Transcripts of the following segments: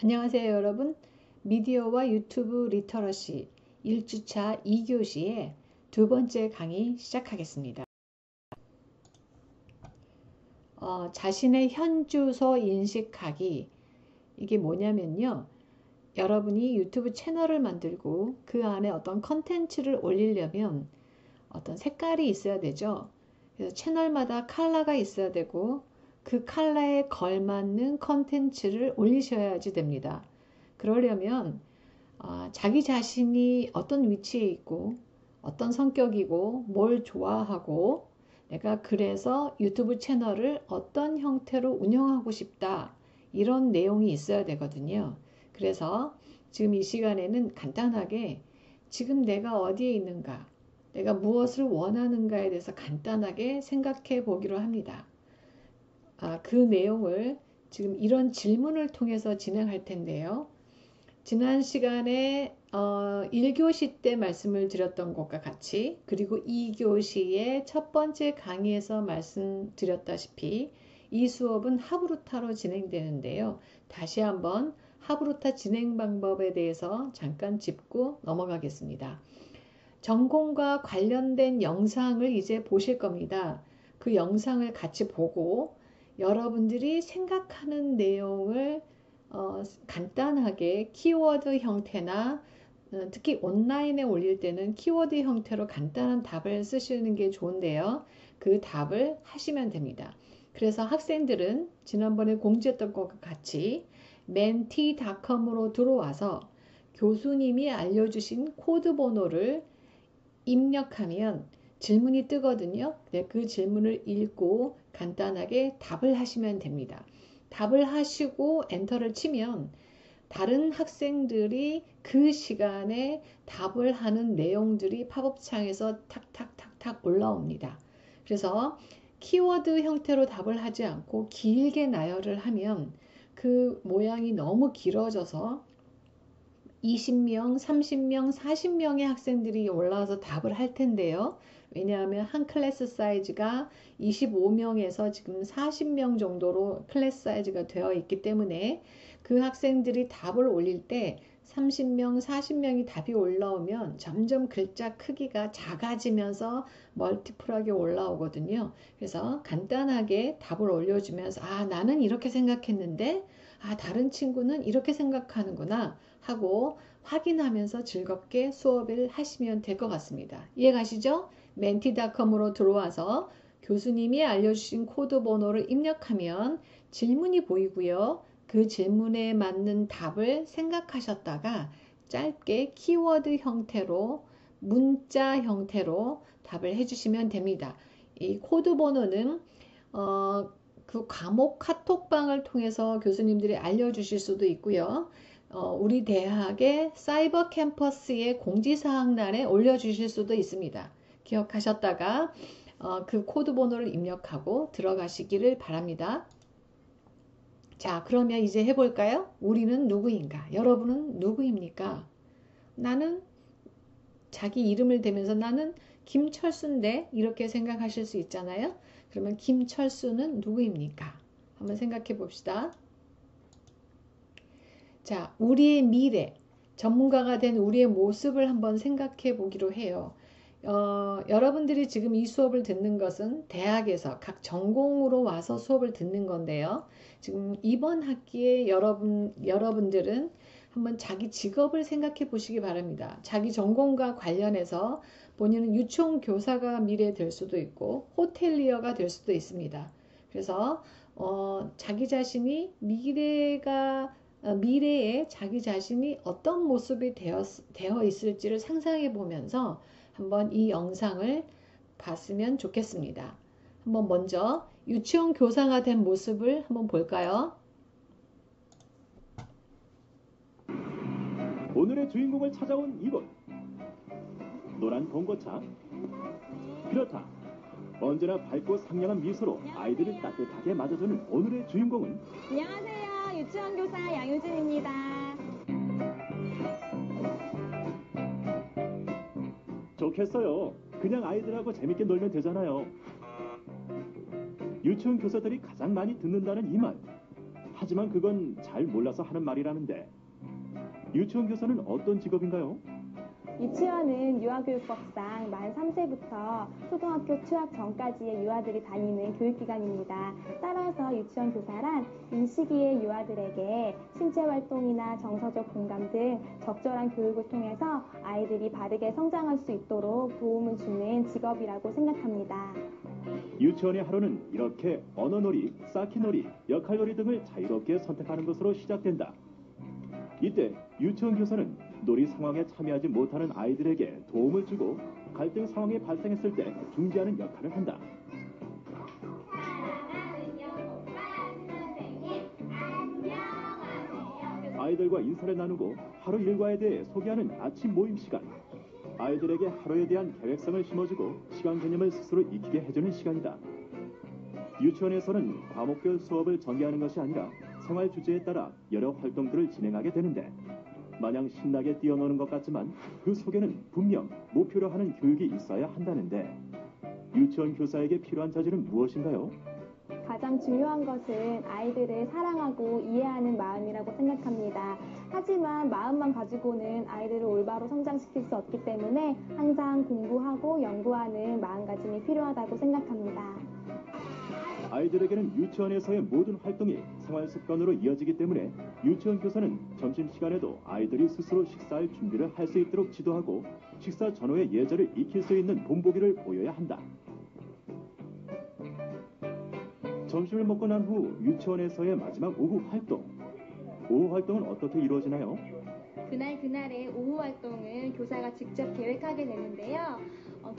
안녕하세요 여러분. 미디어와 유튜브 리터러시 1주차 2교시의 두 번째 강의 시작하겠습니다. 자신의 현주소 인식하기, 이게 뭐냐면요, 여러분이 유튜브 채널을 만들고 그 안에 어떤 컨텐츠를 올리려면 어떤 색깔이 있어야 되죠. 그래서 채널마다 컬러가 있어야 되고 그 컬러에 걸맞는 컨텐츠를 올리셔야지 됩니다. 그러려면 자기 자신이 어떤 위치에 있고 어떤 성격이고 뭘 좋아하고 내가 그래서 유튜브 채널을 어떤 형태로 운영하고 싶다, 이런 내용이 있어야 되거든요. 그래서 지금 이 시간에는 간단하게 지금 내가 어디에 있는가, 내가 무엇을 원하는가에 대해서 간단하게 생각해 보기로 합니다. 그 내용을 지금 이런 질문을 통해서 진행할 텐데요. 지난 시간에 1교시 때 말씀을 드렸던 것과 같이, 그리고 2교시의 첫 번째 강의에서 말씀드렸다시피 이 수업은 하브루타로 진행되는데요. 다시 한번 하브루타 진행 방법에 대해서 잠깐 짚고 넘어가겠습니다. 전공과 관련된 영상을 이제 보실 겁니다. 그 영상을 같이 보고 여러분들이 생각하는 내용을 간단하게 키워드 형태나 특히 온라인에 올릴 때는 키워드 형태로 간단한 답을 쓰시는 게 좋은데요. 그 답을 하시면 됩니다. 그래서 학생들은 지난번에 공지했던 것과 같이 menti.com으로 들어와서 교수님이 알려주신 코드 번호를 입력하면 질문이 뜨거든요. 그 질문을 읽고 간단하게 답을 하시면 됩니다. 답을 하시고 엔터를 치면 다른 학생들이 그 시간에 답을 하는 내용들이 팝업 창에서 탁탁탁탁 올라옵니다. 그래서 키워드 형태로 답을 하지 않고 길게 나열을 하면 그 모양이 너무 길어져서 20명, 30명, 40명의 학생들이 올라와서 답을 할 텐데요. 왜냐하면 한 클래스 사이즈가 25명에서 지금 40명 정도로 클래스 사이즈가 되어 있기 때문에 그 학생들이 답을 올릴 때 30명, 40명이 답이 올라오면 점점 글자 크기가 작아지면서 멀티플하게 올라오거든요. 그래서 간단하게 답을 올려주면서 나는 이렇게 생각했는데 다른 친구는 이렇게 생각하는구나 하고 확인하면서 즐겁게 수업을 하시면 될 것 같습니다. 이해가시죠? menti.com으로 들어와서 교수님이 알려주신 코드 번호를 입력하면 질문이 보이고요. 그 질문에 맞는 답을 생각하셨다가 짧게 키워드 형태로, 문자 형태로 답을 해주시면 됩니다. 이 코드 번호는 그 과목 카톡방을 통해서 교수님들이 알려주실 수도 있고요. 우리 대학의 사이버 캠퍼스의 공지사항란에 올려주실 수도 있습니다. 기억하셨다가 그 코드 번호를 입력하고 들어가시기를 바랍니다. 자, 그러면 이제 해볼까요? 우리는 누구인가? 여러분은 누구입니까? 나는, 자기 이름을 대면서 나는 김철수인데, 이렇게 생각하실 수 있잖아요. 그러면 김철수는 누구입니까? 한번 생각해 봅시다. 자, 우리의 미래, 전문가가 된 우리의 모습을 한번 생각해 보기로 해요. 여러분들이 지금 이 수업을 듣는 것은 대학에서 각 전공으로 와서 수업을 듣는 건데요. 지금 이번 학기에 여러분들은 한번 자기 직업을 생각해 보시기 바랍니다. 자기 전공과 관련해서 본인은 유치원 교사가 미래에 될 수도 있고 호텔리어가 될 수도 있습니다. 그래서 자기 자신이 미래에 자기 자신이 어떤 모습이 되어 있을지를 상상해 보면서 한번 이 영상을 봤으면 좋겠습니다. 한번 먼저 유치원 교사가 된 모습을 한번 볼까요? 오늘의 주인공을 찾아온 이곳. 노란 봉고차. 그렇다. 언제나 밝고 상냥한 미소로 아이들을 따뜻하게 맞아주는 오늘의 주인공은 안녕하세요. 유치원 교사 양유진입니다. 좋겠어요. 그냥 아이들하고 재밌게 놀면 되잖아요. 유치원 교사들이 가장 많이 듣는다는 이 말. 하지만 그건 잘 몰라서 하는 말이라는데 유치원 교사는 어떤 직업인가요? 유치원은 유아교육법상 만 3세부터 초등학교 취학 전까지의 유아들이 다니는 교육기관입니다. 따라서 유치원 교사란 이 시기의 유아들에게 신체활동이나 정서적 공감 등 적절한 교육을 통해서 아이들이 바르게 성장할 수 있도록 도움을 주는 직업이라고 생각합니다. 유치원의 하루는 이렇게 언어놀이, 쌓기놀이, 역할놀이 등을 자유롭게 선택하는 것으로 시작된다. 이때 유치원 교사는 놀이 상황에 참여하지 못하는 아이들에게 도움을 주고 갈등 상황이 발생했을 때 중재하는 역할을 한다. 아이들과 인사를 나누고 하루 일과에 대해 소개하는 아침 모임 시간. 아이들에게 하루에 대한 계획성을 심어주고 시간 개념을 스스로 익히게 해주는 시간이다. 유치원에서는 과목별 수업을 전개하는 것이 아니라 생활 주제에 따라 여러 활동들을 진행하게 되는데 마냥 신나게 뛰어노는 것 같지만 그 속에는 분명 목표로 하는 교육이 있어야 한다는데 유치원 교사에게 필요한 자질은 무엇인가요? 가장 중요한 것은 아이들을 사랑하고 이해하는 마음이라고 생각합니다. 하지만 마음만 가지고는 아이들을 올바로 성장시킬 수 없기 때문에 항상 공부하고 연구하는 마음가짐이 필요하다고 생각합니다. 아이들에게는 유치원에서의 모든 활동이 생활 습관으로 이어지기 때문에 유치원 교사는 점심시간에도 아이들이 스스로 식사할 준비를 할 수 있도록 지도하고 식사 전후의 예절을 익힐 수 있는 본보기를 보여야 한다. 점심을 먹고 난 후 유치원에서의 마지막 오후 활동. 오후 활동은 어떻게 이루어지나요? 그날의 오후 활동을 교사가 직접 계획하게 되는데요.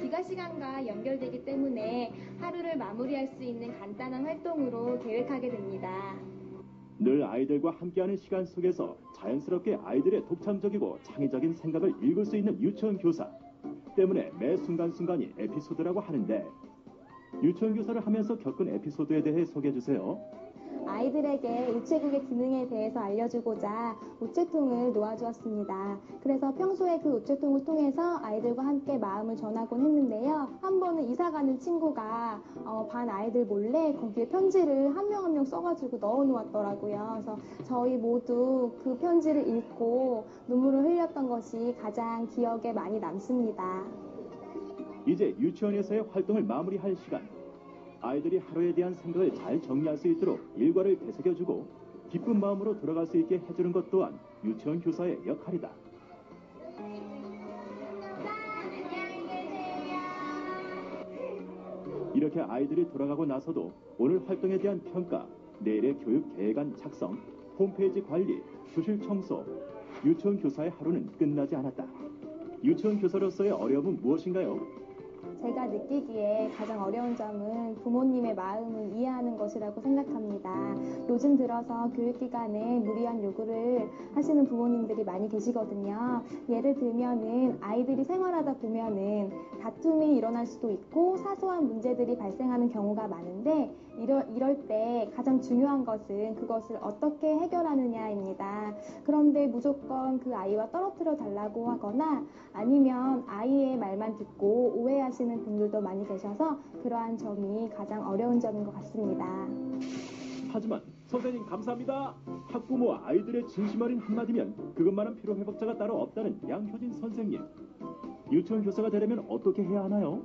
기가 시간과 연결되기 때문에 하루를 마무리할 수 있는 간단한 활동으로 계획하게 됩니다. 늘 아이들과 함께하는 시간 속에서 자연스럽게 아이들의 독창적이고 창의적인 생각을 읽을 수 있는 유치원 교사 때문에 매 순간순간이 에피소드라고 하는데 유치원 교사를 하면서 겪은 에피소드에 대해 소개해 주세요. 아이들에게 우체국의 기능에 대해서 알려주고자 우체통을 놓아주었습니다. 그래서 평소에 그 우체통을 통해서 아이들과 함께 마음을 전하곤 했는데요. 한 번은 이사 가는 친구가 반 아이들 몰래 거기에 편지를 한 명 한 명 써가지고 넣어놓았더라고요. 그래서 저희 모두 그 편지를 읽고 눈물을 흘렸던 것이 가장 기억에 많이 남습니다. 이제 유치원에서의 활동을 마무리할 시간. 아이들이 하루에 대한 생각을 잘 정리할 수 있도록 일과를 되새겨주고 기쁜 마음으로 돌아갈 수 있게 해주는 것 또한 유치원 교사의 역할이다. 이렇게 아이들이 돌아가고 나서도 오늘 활동에 대한 평가, 내일의 교육 계획안 작성, 홈페이지 관리, 교실 청소, 유치원 교사의 하루는 끝나지 않았다. 유치원 교사로서의 어려움은 무엇인가요? 제가 느끼기에 가장 어려운 점은 부모님의 마음을 이해하는 것이라고 생각합니다. 요즘 들어서 교육기관에 무리한 요구를 하시는 부모님들이 많이 계시거든요. 예를 들면은 아이들이 생활하다 보면은 다툼이 일어날 수도 있고 사소한 문제들이 발생하는 경우가 많은데 이럴 때 가장 중요한 것은 그것을 어떻게 해결하느냐입니다. 그런데 무조건 그 아이와 떨어뜨려 달라고 하거나 아니면 아이의 말만 듣고 오해하시는 분들도 많이 계셔서 그러한 점이 가장 어려운 점인 것 같습니다. 하지만 선생님 감사합니다. 학부모와 아이들의 진심 어린 한마디면 그것만은 피로회복자가 따로 없다는 양효진 선생님. 유치원 교사가 되려면 어떻게 해야 하나요?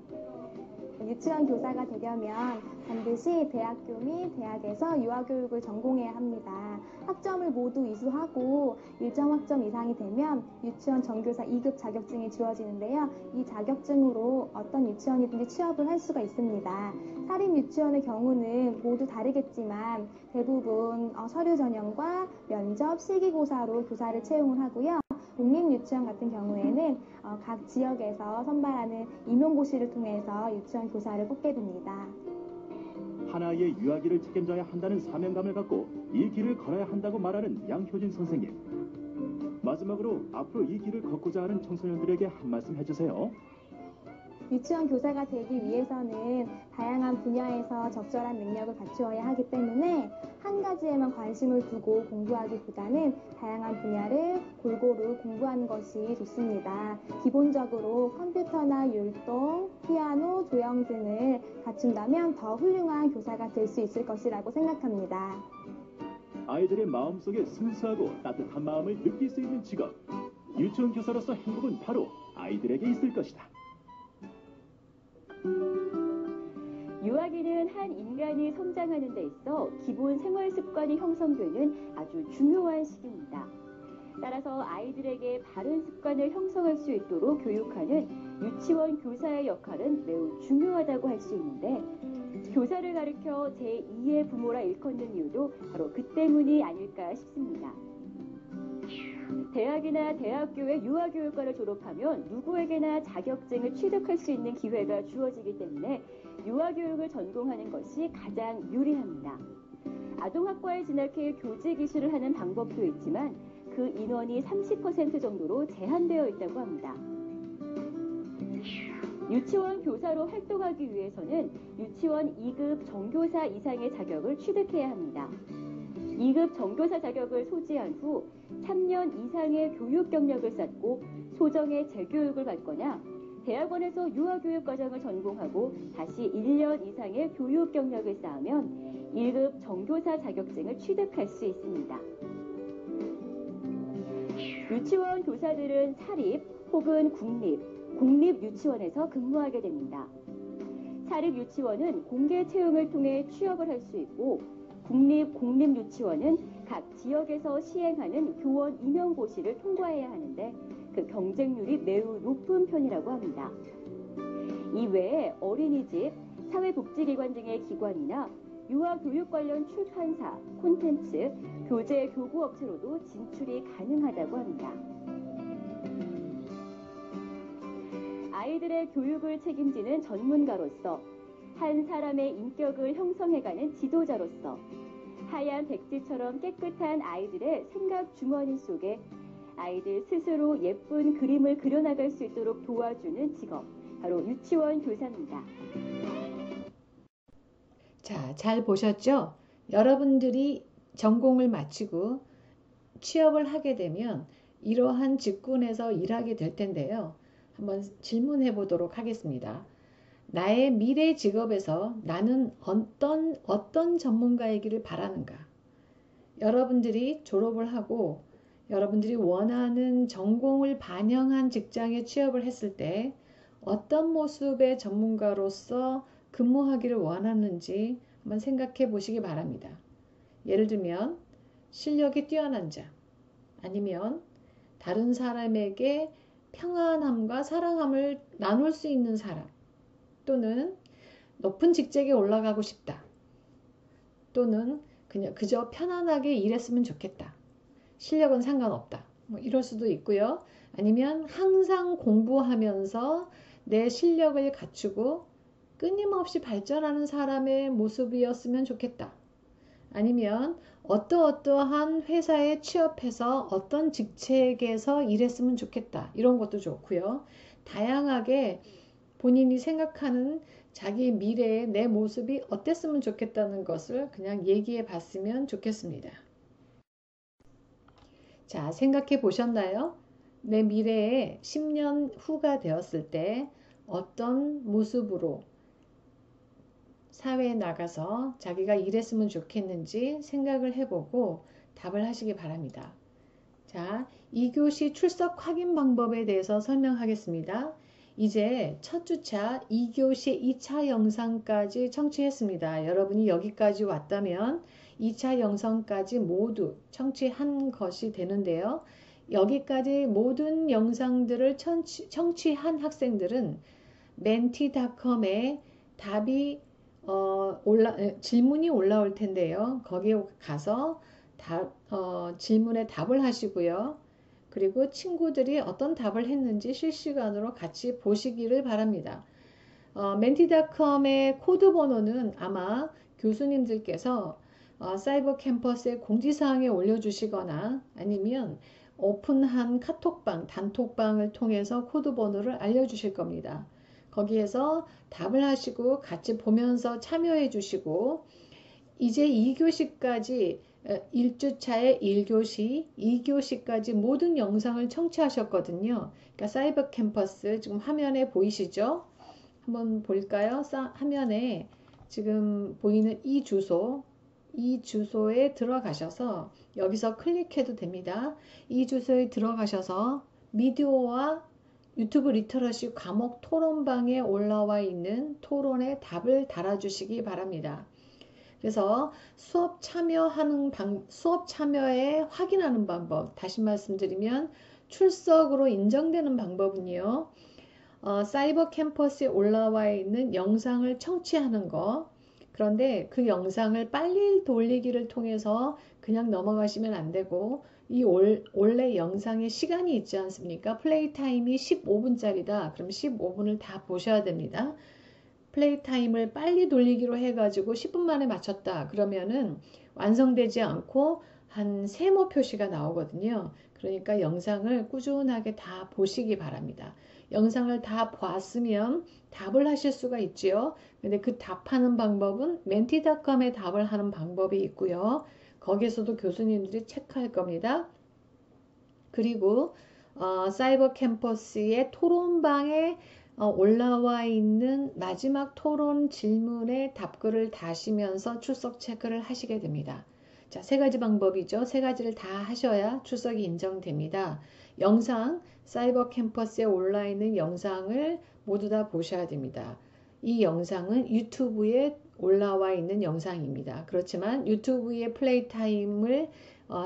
유치원 교사가 되려면 반드시 대학교 및 대학에서 유아교육을 전공해야 합니다. 학점을 모두 이수하고 일정 학점 이상이 되면 유치원 전교사 2급 자격증이 주어지는데요. 이 자격증으로 어떤 유치원이든지 취업을 할 수가 있습니다. 사립 유치원의 경우는 모두 다르겠지만 대부분 서류 전형과 면접, 실기고사로 교사를 채용을 하고요. 국립유치원 같은 경우에는 각 지역에서 선발하는 임용고시를 통해서 유치원 교사를 뽑게 됩니다. 하나의 유아기를 책임져야 한다는 사명감을 갖고 이 길을 걸어야 한다고 말하는 양효진 선생님. 마지막으로 앞으로 이 길을 걷고자 하는 청소년들에게 한 말씀 해주세요. 유치원 교사가 되기 위해서는 다양한 분야에서 적절한 능력을 갖추어야 하기 때문에 한 가지에만 관심을 두고 공부하기보다는 다양한 분야를 골고루 공부하는 것이 좋습니다. 기본적으로 컴퓨터나 율동, 피아노, 조형 등을 갖춘다면 더 훌륭한 교사가 될 수 있을 것이라고 생각합니다. 아이들의 마음속에 순수하고 따뜻한 마음을 느낄 수 있는 직업. 유치원 교사로서 행복은 바로 아이들에게 있을 것이다. 유아기는 한 인간이 성장하는 데 있어 기본 생활 습관이 형성되는 아주 중요한 시기입니다. 따라서 아이들에게 바른 습관을 형성할 수 있도록 교육하는 유치원 교사의 역할은 매우 중요하다고 할 수 있는데, 교사를 가르쳐 제2의 부모라 일컫는 이유도 바로 그 때문이 아닐까 싶습니다. 대학이나 대학교의 유아교육과를 졸업하면 누구에게나 자격증을 취득할 수 있는 기회가 주어지기 때문에 유아교육을 전공하는 것이 가장 유리합니다. 아동학과에 진학해 교직 이수를 하는 방법도 있지만 그 인원이 30% 정도로 제한되어 있다고 합니다. 유치원 교사로 활동하기 위해서는 유치원 2급 정교사 이상의 자격을 취득해야 합니다. 2급 정교사 자격을 소지한 후 3년 이상의 교육 경력을 쌓고 소정의 재교육을 받거나 대학원에서 유아교육 과정을 전공하고 다시 1년 이상의 교육 경력을 쌓으면 1급 정교사 자격증을 취득할 수 있습니다. 유치원 교사들은 사립 혹은 공립 유치원에서 근무하게 됩니다. 사립 유치원은 공개 채용을 통해 취업을 할 수 있고, 공립 유치원은 각 지역에서 시행하는 교원 임용고시를 통과해야 하는데 그 경쟁률이 매우 높은 편이라고 합니다. 이외에 어린이집, 사회복지기관 등의 기관이나 유아교육 관련 출판사, 콘텐츠, 교재, 교구업체로도 진출이 가능하다고 합니다. 아이들의 교육을 책임지는 전문가로서, 한 사람의 인격을 형성해가는 지도자로서, 하얀 백지처럼 깨끗한 아이들의 생각 주머니 속에 아이들 스스로 예쁜 그림을 그려나갈 수 있도록 도와주는 직업, 바로 유치원 교사입니다. 자, 잘 보셨죠? 여러분들이 전공을 마치고 취업을 하게 되면 이러한 직군에서 일하게 될 텐데요. 한번 질문해 보도록 하겠습니다. 나의 미래 직업에서 나는 어떤 전문가이기를 바라는가? 여러분들이 졸업을 하고 여러분들이 원하는 전공을 반영한 직장에 취업을 했을 때 어떤 모습의 전문가로서 근무하기를 원하는지 한번 생각해 보시기 바랍니다. 예를 들면 실력이 뛰어난 자, 아니면 다른 사람에게 평안함과 사랑함을 나눌 수 있는 사람, 또는 높은 직책에 올라가고 싶다, 또는 그저 편안하게 일했으면 좋겠다, 실력은 상관없다, 뭐 이럴 수도 있고요. 아니면 항상 공부하면서 내 실력을 갖추고 끊임없이 발전하는 사람의 모습이었으면 좋겠다. 아니면 어떠한 회사에 취업해서 어떤 직책에서 일했으면 좋겠다. 이런 것도 좋고요. 다양하게 본인이 생각하는 자기 미래의 내 모습이 어땠으면 좋겠다는 것을 그냥 얘기해 봤으면 좋겠습니다. 자, 생각해 보셨나요? 내 미래에 10년 후가 되었을 때 어떤 모습으로 사회에 나가서 자기가 일했으면 좋겠는지 생각을 해보고 답을 하시기 바랍니다. 자, 2교시 출석 확인 방법에 대해서 설명하겠습니다. 이제 첫 주차 2교시 2차 영상까지 청취했습니다. 여러분이 여기까지 왔다면 2차 영상까지 모두 청취한 것이 되는데요. 여기까지 모든 영상들을 청취한 학생들은 menti.com에 답이 질문이 올라올 텐데요. 거기에 가서 질문에 답을 하시고요. 그리고 친구들이 어떤 답을 했는지 실시간으로 같이 보시기를 바랍니다. menti.com의 코드 번호는 아마 교수님들께서 사이버 캠퍼스의 공지사항에 올려주시거나 아니면 오픈한 카톡방, 단톡방을 통해서 코드 번호를 알려주실 겁니다. 거기에서 답을 하시고 같이 보면서 참여해 주시고, 이제 2교시까지 1주차에 1교시, 2교시까지 모든 영상을 청취하셨거든요. 그러니까 사이버 캠퍼스 지금 화면에 보이시죠? 한번 볼까요? 화면에 지금 보이는 이 주소, 이 주소에 들어가셔서 여기서 클릭해도 됩니다. 이 주소에 들어가셔서 미디어와 유튜브 리터러시 과목 토론방에 올라와 있는 토론의 답을 달아주시기 바랍니다. 그래서 수업 참여에 확인하는 방법, 다시 말씀드리면 출석으로 인정되는 방법은요. 사이버 캠퍼스에 올라와 있는 영상을 청취하는 거. 그런데 그 영상을 빨리 돌리기를 통해서 그냥 넘어가시면 안 되고 이 원래 영상의 시간이 있지 않습니까? 플레이 타임이 15분짜리다. 그럼 15분을 다 보셔야 됩니다. 플레이 타임을 빨리 돌리기로 해가지고 10분 만에 마쳤다. 그러면은 완성되지 않고 한 세모 표시가 나오거든요. 그러니까 영상을 꾸준하게 다 보시기 바랍니다. 영상을 다 보았으면 답을 하실 수가 있지요. 근데 그 답하는 방법은 menti.com에 답을 하는 방법이 있고요. 거기서도 교수님들이 체크할 겁니다. 그리고 사이버 캠퍼스의 토론방에 올라와 있는 마지막 토론 질문에 답글을 다시면서 출석 체크를 하시게 됩니다. 자, 세 가지 방법이죠. 세 가지를 다 하셔야 출석이 인정됩니다. 영상, 사이버 캠퍼스에 올라 있는 영상을 모두 다 보셔야 됩니다. 이 영상은 유튜브에 올라와 있는 영상입니다. 그렇지만 유튜브의 플레이 타임을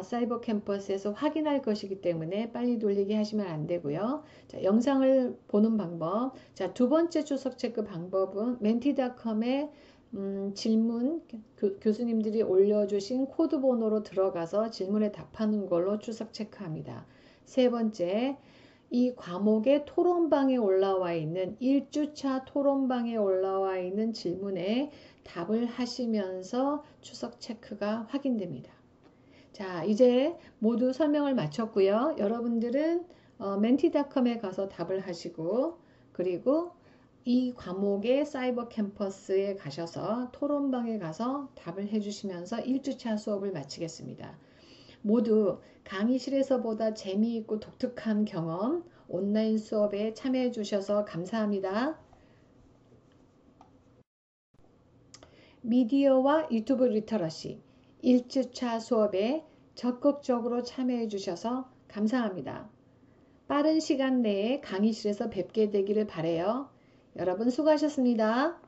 사이버 캠퍼스에서 확인할 것이기 때문에 빨리 돌리기 하시면 안 되고요. 자, 영상을 보는 방법. 자, 두 번째 출석 체크 방법은 menti.com에 질문, 교수님들이 올려주신 코드 번호로 들어가서 질문에 답하는 걸로 출석 체크합니다. 세 번째, 이 과목의 토론방에 올라와 있는 1주차 토론방에 올라와 있는 질문에 답을 하시면서 출석 체크가 확인됩니다. 자, 이제 모두 설명을 마쳤고요. 여러분들은 menti.com에 가서 답을 하시고 그리고 이 과목의 사이버 캠퍼스에 가셔서 토론방에 가서 답을 해주시면서 1주차 수업을 마치겠습니다. 모두 강의실에서보다 재미있고 독특한 경험, 온라인 수업에 참여해 주셔서 감사합니다. 미디어와 유튜브 리터러시 1주차 수업에 적극적으로 참여해 주셔서 감사합니다. 빠른 시간 내에 강의실에서 뵙게 되기를 바라요. 여러분 수고하셨습니다.